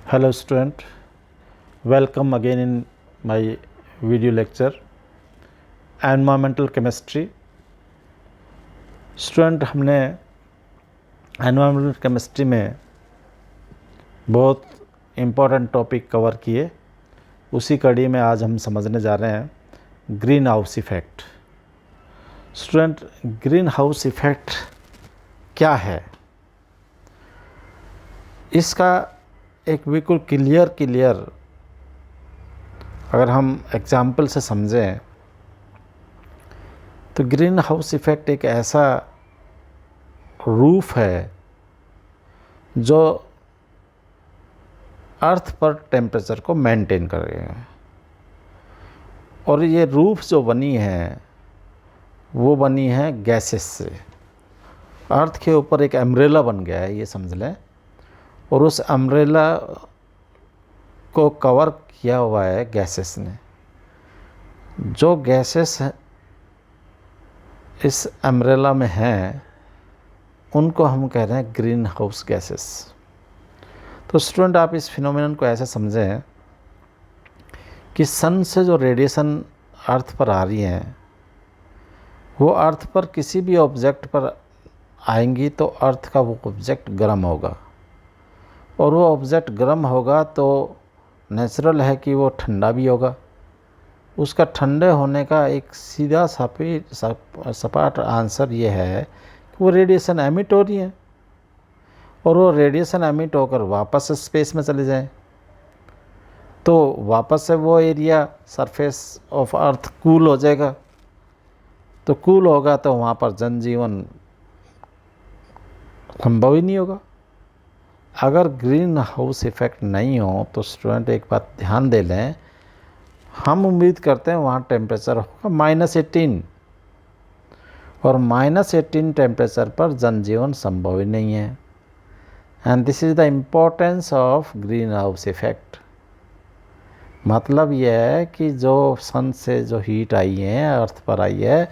Hello student, welcome again in my video lecture Environmental Chemistry। Student हमने environmental chemistry में बहुत important topic cover किए। उसी कड़ी में आज हम समझने जा रहे हैं green house effect. Student, green house effect क्या है? इसका एक बिल्कुल क्लियर अगर हम एग्जाम्पल से समझें तो ग्रीन हाउस इफ़ेक्ट एक ऐसा रूफ है जो अर्थ पर टेम्परेचर को मेंटेन करेगा। और ये रूफ जो बनी है वो बनी है गैसेस से। अर्थ के ऊपर एक अम्ब्रेला बन गया है, ये समझ लें, और उस अम्ब्रेला को कवर किया हुआ है गैसेस ने। जो गैसेस इस अम्ब्रेला में हैं उनको हम कह रहे हैं ग्रीन हाउस गैसेस। तो स्टूडेंट, आप इस फिनोमेनन को ऐसे समझें कि सन से जो रेडिएशन अर्थ पर आ रही हैं वो अर्थ पर किसी भी ऑब्जेक्ट पर आएंगी तो अर्थ का वो ऑब्जेक्ट गर्म होगा, और वो ऑब्जेक्ट गर्म होगा तो नेचुरल है कि वो ठंडा भी होगा। उसका ठंडे होने का एक सीधा सपाट आंसर ये है कि वो रेडिएशन एमिट हो रही है, और वो रेडिएशन एमिट होकर वापस स्पेस में चले जाएं तो वापस से वो area surface of earth cool हो जाएगा। तो कूल होगा तो वहाँ पर जनजीवन संभव ही नहीं होगा। अगर ग्रीन हाउस इफ़ेक्ट नहीं हो तो स्टूडेंट एक बात ध्यान दे लें, हम उम्मीद करते हैं वहाँ टेम्परेचर होगा -18, और -18 टेम्परेचर पर जनजीवन संभव ही नहीं है। And this is the importance of green house effect. मतलब यह है कि जो सन से जो हीट आई है अर्थ पर आई है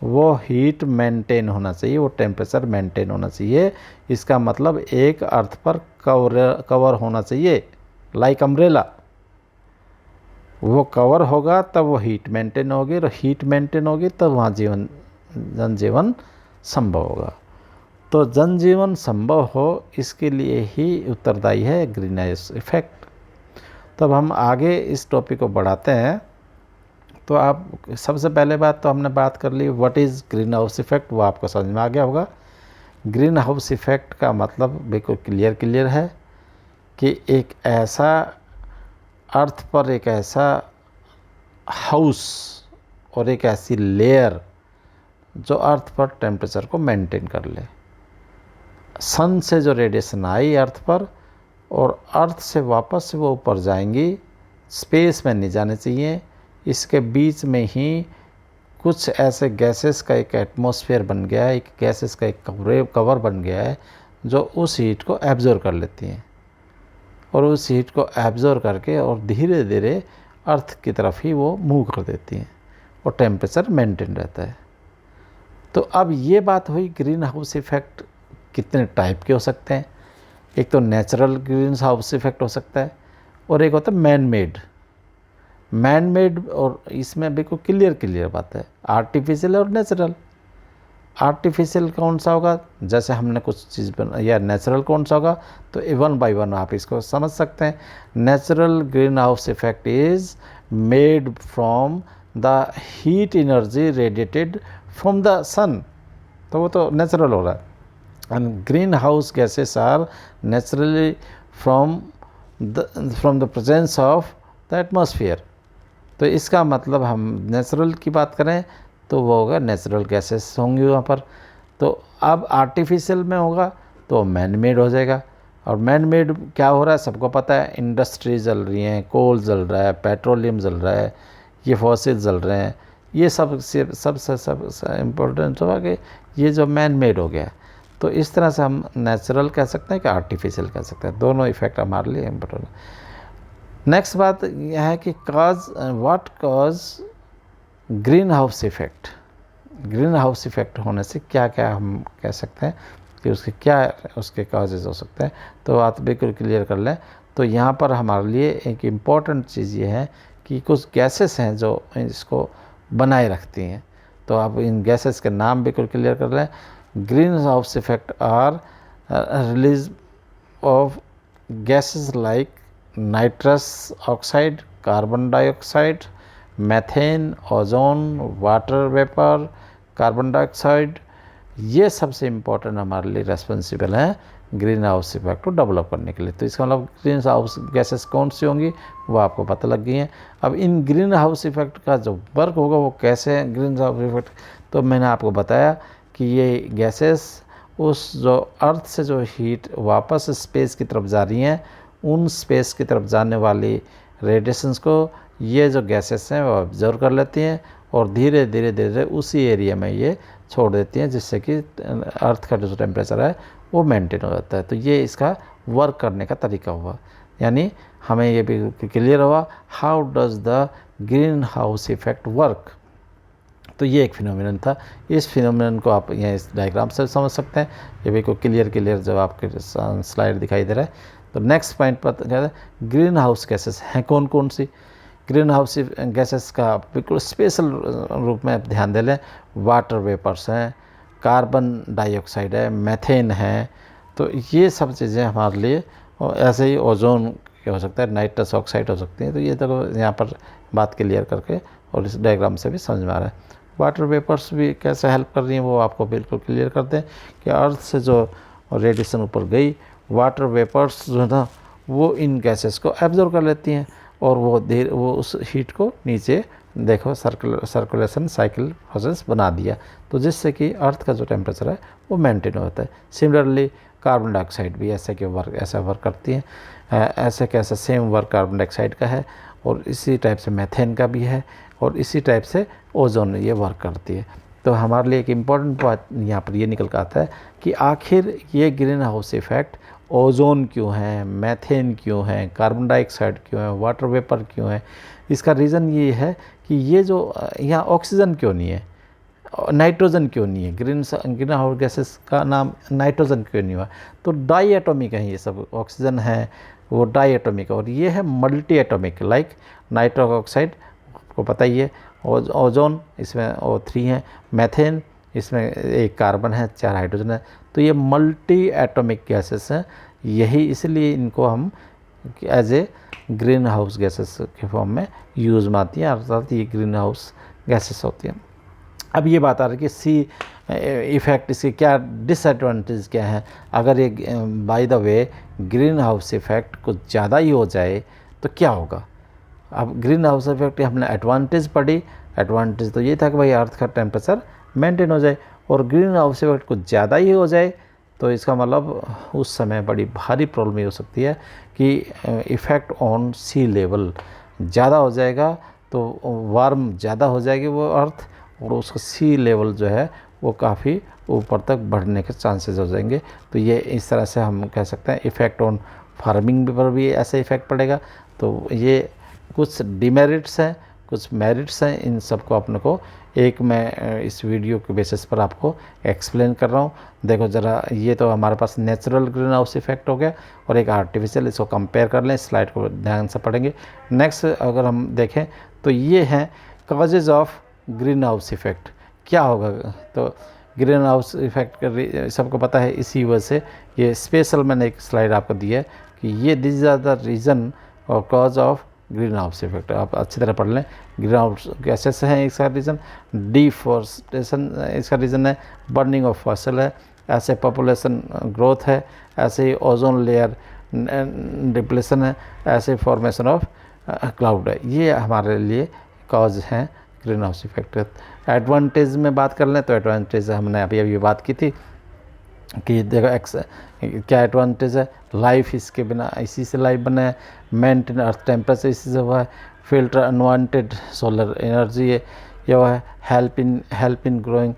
वो हीट मेंटेन होना चाहिए, वो टेम्परेचर मेंटेन होना चाहिए। इसका मतलब एक अर्थ पर कवर होना चाहिए, लाइक अम्ब्रेला। वो कवर होगा तब वो हीट मेंटेन होगी, और हीट मेंटेन होगी तब वहाँ जनजीवन संभव होगा। तो जनजीवन संभव हो इसके लिए ही उत्तरदायी है ग्रीन हाउस इफ़ेक्ट। तब हम आगे इस टॉपिक को बढ़ाते हैं। तो आप सबसे पहले बात तो हमने बात कर ली what is greenhouse effect, वो आपको समझ में आ गया होगा। ग्रीन हाउस इफ़ेक्ट का मतलब बिल्कुल क्लियर है कि एक ऐसा अर्थ पर एक ऐसा हाउस और एक ऐसी लेयर जो अर्थ पर टेम्परेचर को मेंटेन कर ले। सन से जो रेडिएशन आई अर्थ पर और अर्थ से वापस से वो ऊपर जाएंगी, स्पेस में नहीं जाने चाहिए। इसके बीच में ही कुछ ऐसे गैसेस का एक एटमॉस्फेयर बन गया है, एक गैसेस का एक कवर बन गया है जो उस हीट को एब्जॉर्ब कर लेती हैं, और उस हीट को एब्जॉर्ब करके और धीरे धीरे अर्थ की तरफ ही वो मूव कर देती हैं, और टेम्परेचर मेंटेन रहता है। तो अब ये बात हुई ग्रीन हाउस इफ़ेक्ट कितने टाइप के हो सकते हैं। एक तो नेचुरल ग्रीन हाउस इफ़ेक्ट हो सकता है, और एक होता है मैन मेड। और इसमें बिल्कुल क्लियर बात है, आर्टिफिशियल और नेचुरल। आर्टिफिशियल कौन सा होगा, जैसे हमने कुछ चीज़ बना, या नेचुरल कौन सा होगा, तो 1 बाय 1 आप इसको समझ सकते हैं। Natural greenhouse effect is made from the heat energy radiated from the sun, तो वो तो नेचुरल हो रहा है। And green house gases are naturally from the presence of the atmosphere. तो इसका मतलब हम नेचुरल की बात करें तो वो होगा नेचुरल गैसेस होंगी वहाँ पर। तो अब आर्टिफिशियल में होगा तो मैन मेड हो जाएगा। और मैन मेड क्या हो रहा है सबको पता है, इंडस्ट्री जल रही हैं, कोल जल रहा है, पेट्रोलियम जल रहा है, ये फॉसिल जल रहे हैं, ये सबसे इम्पोर्टेंट होगा कि ये जो मैन मेड हो गया। तो इस तरह से हम नेचुरल कह सकते हैं कि आर्टिफिशियल कह सकते हैं, दोनों इफ़ेक्ट हमारे लिए इम्पोर्टेंट। नेक्स्ट बात यह है कि what cause green house effect. Green house effect होने से क्या क्या हम कह सकते हैं कि उसके क्या उसके काजेज़ हो सकते हैं, तो बात बिल्कुल क्लियर कर लें। तो यहाँ पर हमारे लिए एक इम्पॉर्टेंट चीज़ ये है कि कुछ गैसेस हैं जो इसको बनाए रखती हैं। तो आप इन गैसेस के नाम बिल्कुल क्लियर कर लें। Green house effect are release of gases like nitrous oxide, carbon dioxide, methane, ozone, water vapour, carbon dioxide, ये सबसे इम्पोर्टेंट हमारे लिए रेस्पॉन्सिबल हैं ग्रीन हाउस इफेक्ट को डेवलप करने के लिए। तो इसका मतलब ग्रीन हाउस गैसेस कौन सी होंगी वो आपको पता लग गई हैं। अब इन ग्रीन हाउस इफेक्ट का जो वर्क होगा वो कैसे है ग्रीन हाउस इफेक्ट, तो मैंने आपको बताया कि ये गैसेस उस जो अर्थ से जो हीट वापस स्पेस की तरफ जा रही हैं, उन स्पेस की तरफ जाने वाली रेडिएशंस को ये जो गैसेस हैं वो ऑब्जर्व कर लेती हैं और धीरे धीरे धीरे उसी एरिया में ये छोड़ देती हैं, जिससे कि अर्थ का जो टेम्परेचर है वो मेंटेन हो जाता है। तो ये इसका वर्क करने का तरीका हुआ, यानी हमें ये भी क्लियर हुआ how does the green house effect work. तो ये एक फिनोमिनन था। इस फिनोमिनन को आप यहाँ इस डायग्राम से समझ सकते हैं। ये भी को क्लियर जब आपके स्लाइड दिखाई दे रहा है। तो नेक्स्ट पॉइंट पर क्या है, ग्रीन हाउस गैसेस हैं कौन कौन सी। ग्रीन हाउस गैसेस का बिल्कुल स्पेशल रूप में ध्यान दे लें। वाटर वेपर्स हैं, कार्बन डाइऑक्साइड है, मैथेन है। तो ये सब चीज़ें हमारे लिए, और ऐसे ही ओजोन हो सकता है, नाइट्रस ऑक्साइड हो सकती है। तो ये तो यहाँ पर बात क्लियर करके और इस डायग्राम से भी समझ में आ रहा है। वाटर वेपर्स भी कैसे हेल्प कर रही हैं वो आपको बिल्कुल क्लियर कर दें कि अर्थ से जो रेडिएशन ऊपर गई, वाटर वेपर्स जो है ना वो इन गैसेस को एब्जॉर्ब कर लेती हैं और वो उस हीट को नीचे देखो सर्कुलेशन साइकिल प्रोसेस बना दिया, तो जिससे कि अर्थ का जो टेम्परेचर है वो मेंटेन होता है। सिमिलरली कार्बन डाइऑक्साइड भी ऐसा वर्क करती है। ऐसे कैसे सेम वर्क कार्बन डाइऑक्साइड का है और इसी टाइप से मैथेन का भी है और इसी टाइप से ओजोन ये वर्क करती है। तो हमारे लिए एक इम्पॉर्टेंट बात यहाँ पर ये निकल कर आता है कि आखिर ये ग्रीन हाउस इफेक्ट ओजोन क्यों है, मैथेन क्यों है, कार्बन डाइऑक्साइड क्यों है, वाटर वेपर क्यों है। इसका रीज़न ये है कि ये जो यहाँ ऑक्सीजन क्यों नहीं है, नाइट्रोजन क्यों नहीं है, ग्रीन हाउस गैसेस का नाम नाइट्रोजन क्यों नहीं हुआ, तो डाई एटॉमिक है ये सब। ऑक्सीजन है वो डाई एटॉमिक और ये है multi atomic, like nitrous oxide को पता ही है, ओजोन इसमें O3 है, मैथेन इसमें एक कार्बन है, 4 हाइड्रोजन है। तो ये मल्टी एटॉमिक गैसेस हैं, यही इसलिए इनको हम as a green house gases के फॉर्म में यूज़ में आती हैं, अर्थात ये ग्रीन हाउस गैसेस होती हैं। अब ये बात आ रही है कि सी इफ़ेक्ट, इसके क्या डिसएडवांटेज क्या है। अगर ये by the way green house effect कुछ ज़्यादा ही हो जाए तो क्या होगा। अब ग्रीन हाउस इफेक्ट हमने एडवांटेज पढ़ी, एडवांटेज तो ये था कि भाई अर्थ का टेम्परेचर मेंटेन हो जाए, और ग्रीन हाउस इफेक्ट कुछ ज़्यादा ही हो जाए तो इसका मतलब उस समय बड़ी भारी प्रॉब्लम ये हो सकती है कि इफ़ेक्ट ऑन सी लेवल ज़्यादा हो जाएगा, तो वार्म ज़्यादा हो जाएगी वो अर्थ, और उसका सी लेवल जो है वो काफ़ी ऊपर तक बढ़ने के चांसेस हो जाएंगे। तो ये इस तरह से हम कह सकते हैं इफ़ेक्ट ऑन फार्मिंग पर भी ऐसा इफ़ेक्ट पड़ेगा। तो ये कुछ डिमेरिट्स हैं, कुछ मेरिट्स हैं, इन सब को अपने को एक मैं इस वीडियो के बेसिस पर आपको एक्सप्लेन कर रहा हूँ। देखो ज़रा, ये तो हमारे पास नेचुरल ग्रीन हाउस इफेक्ट हो गया और एक आर्टिफिशियल, इसको कंपेयर कर लें, स्लाइड को ध्यान से पढ़ेंगे। नेक्स्ट अगर हम देखें तो ये हैं causes of green house effect, क्या होगा। तो ग्रीन हाउस इफेक्ट सबको पता है, इसी वजह से ये स्पेशल मैंने एक स्लाइड आपको दी है कि ये दिस आर द रीज़न और cause of green house effect. आप अच्छी तरह पढ़ लें। ग्रीन हाउस गैसेस हैं इसका रीज़न, डिफॉरेस्टेशन इसका रीज़न है, बर्निंग ऑफ फॉसिल है, ऐसे पॉपुलेशन ग्रोथ है, ऐसे ही ओजोन लेयर डिप्लेशन है, ऐसे फॉर्मेशन ऑफ क्लाउड है। ये हमारे लिए कॉज हैं ग्रीन हाउस इफेक्ट। एडवांटेज में बात कर लें तो एडवांटेज हमने अभी बात की थी कि देखो क्या एडवांटेज है, लाइफ इसके बिना, इसी से लाइफ बना है, मेंटेन अर्थ टेम्परेचर इसी से हुआ है, फिल्टर अनवांटेड सोलर एनर्जी है, ये हुआ है, help in growing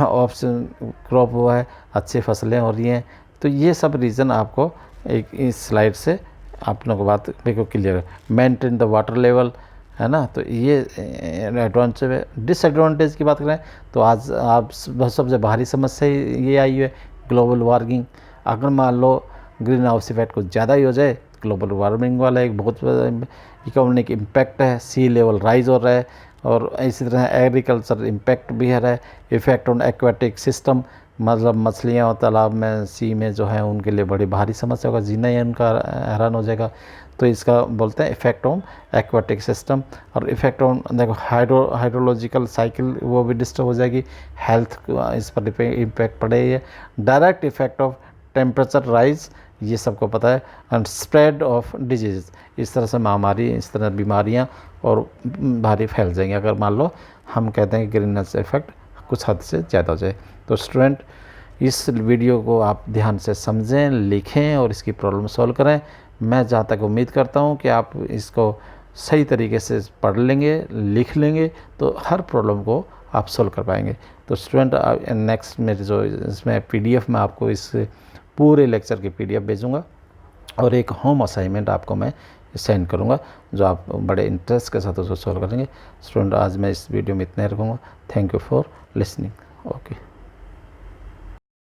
option crop हुआ है, अच्छी फसलें हो रही हैं। तो ये सब रीज़न आपको एक इस स्लाइड से आप लोगों को बात बिल्कुल क्लियर है। मेंटेन द वाटर लेवल है ना, तो ये एडवांटेज है। डिसएडवांटेज की बात करें तो आज आप सबसे भारी समस्या ये आई है ग्लोबल वार्मिंग, अगर मान लो ग्रीन हाउस इफेक्ट कुछ ज़्यादा ही हो जाए, ग्लोबल वार्मिंग वाला एक बहुत इकोनॉमिक इम्पैक्ट है, सी लेवल राइज हो रहा है, और इसी तरह एग्रीकल्चर इम्पैक्ट भी है रहा है, इफेक्ट ऑन एक्वेटिक सिस्टम, मतलब मछलियाँ और तालाब में, सी में जो है उनके लिए बड़ी भारी समस्या होगा, जीना ही उनका हैरान हो जाएगा। तो इसका बोलते हैं इफेक्ट ऑन एक्वेटिक सिस्टम। और इफेक्ट ऑन देखो हाइड्रोलॉजिकल साइकिल वो भी डिस्टर्ब हो जाएगी, हेल्थ इस पर इम्पैक्ट पड़ेगी, direct effect of temperature rise, ये सबको पता है, एंड स्प्रेड ऑफ डिजीज़, इस तरह से महामारी, इस तरह बीमारियां और भारी फैल जाएंगी अगर मान लो हम कहते हैं कि ग्रीन हाउस इफेक्ट कुछ हद से ज़्यादा हो जाए। तो स्टूडेंट, इस वीडियो को आप ध्यान से समझें, लिखें और इसकी प्रॉब्लम सॉल्व करें। मैं जहाँ तक उम्मीद करता हूँ कि आप इसको सही तरीके से पढ़ लेंगे, लिख लेंगे, तो हर प्रॉब्लम को आप सॉल्व कर पाएंगे। तो स्टूडेंट, नेक्स्ट मेरे जो इसमें PDF में आपको इस पूरे लेक्चर की PDF भेजूँगा और एक होम असाइनमेंट आपको मैं सेंड करूँगा, जो आप बड़े इंटरेस्ट के साथ उसको सॉल्व करेंगे। स्टूडेंट, आज मैं इस वीडियो में इतना ही रखूँगा। Thank you for listening. Okay.